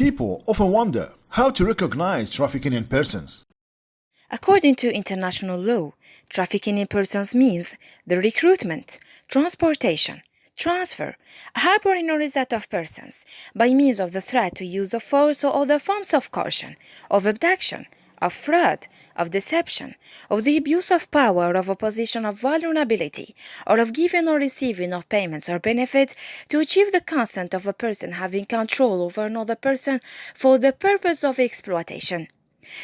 People often wonder how to recognize trafficking in persons. According to international law, trafficking in persons means the recruitment, transportation, transfer, harboring or resort of persons by means of the threat to use of force or other forms of coercion, of abduction, of fraud, of deception, of the abuse of power, of opposition of vulnerability, or of giving or receiving of payments or benefits to achieve the consent of a person having control over another person for the purpose of exploitation.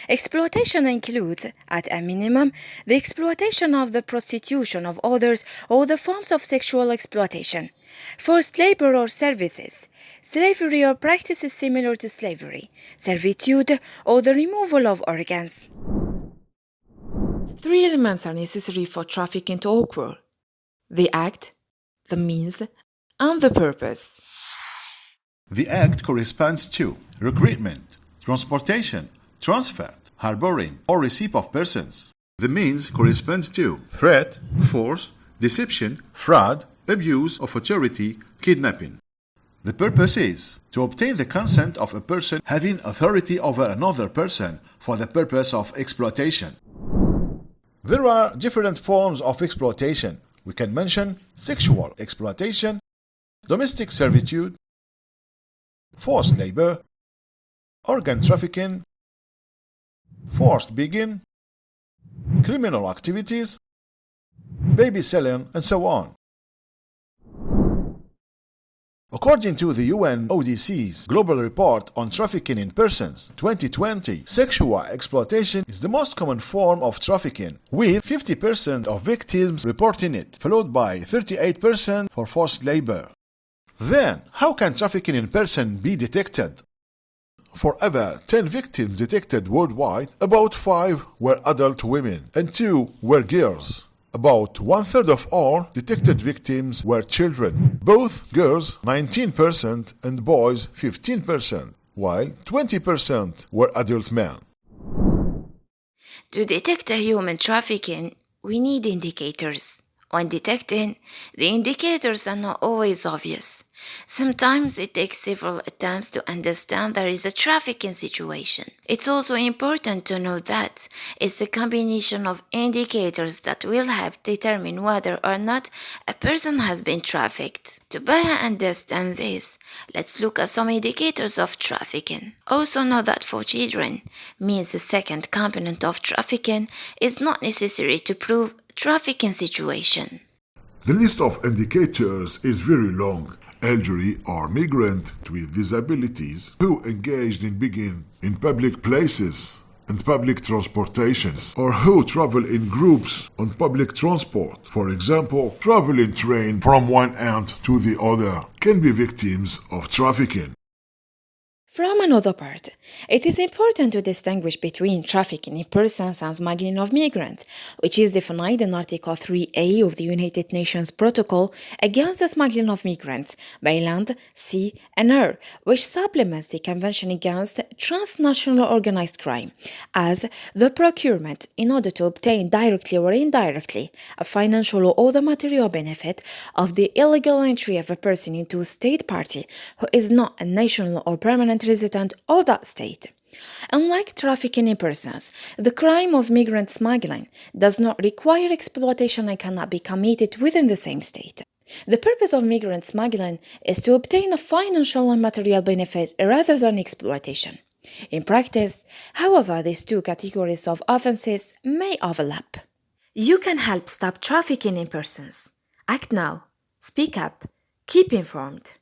Exploitation includes, at a minimum, the exploitation of the prostitution of others or the forms of sexual exploitation, forced labor or services, slavery or practices similar to slavery, servitude, or the removal of organs. 3 elements are necessary for trafficking to occur: the act, the means, and the purpose. The act corresponds to recruitment, transportation, transfer, harboring, or receipt of persons. The means corresponds to threat, force, deception, fraud, abuse of authority, kidnapping. The purpose is to obtain the consent of a person having authority over another person for the purpose of exploitation. There are different forms of exploitation. We can mention sexual exploitation, domestic servitude, forced labor, organ trafficking, forced begging, criminal activities, baby selling, and so on. According to the UNODC's Global Report on Trafficking in Persons 2020, sexual exploitation is the most common form of trafficking, with 50% of victims reporting it, followed by 38% for forced labor. Then, how can trafficking in person be detected? For every 10 victims detected worldwide, about 5 were adult women and 2 were girls. About 1/3 of all detected victims were children, both girls 19% and boys 15%, while 20% were adult men. To detect a human trafficking, we need indicators. When detecting, the indicators are not always obvious. Sometimes it takes several attempts to understand there is a trafficking situation. It's also important to know that it's a combination of indicators that will help determine whether or not a person has been trafficked. To better understand this, let's look at some indicators of trafficking. Also know that for children means the second component of trafficking is not necessary to prove trafficking situation. The list of indicators is very long. Elderly or migrant with disabilities who engaged in begging in public places and public transportations, or who travel in groups on public transport, for example, travel in train from one end to the other, can be victims of trafficking. From another part, it is important to distinguish between trafficking in persons and smuggling of migrants, which is defined in Article 3A of the United Nations Protocol against the smuggling of migrants by land, sea, and air, which supplements the Convention against Transnational Organized Crime as the procurement in order to obtain directly or indirectly a financial or other material benefit of the illegal entry of a person into a state party who is not a national or permanent resident of that state. Unlike trafficking in persons, the crime of migrant smuggling does not require exploitation and cannot be committed within the same state. The purpose of migrant smuggling is to obtain a financial and material benefit rather than exploitation. In practice, however, these two categories of offenses may overlap. You can help stop trafficking in persons. Act now. Speak up. Keep informed.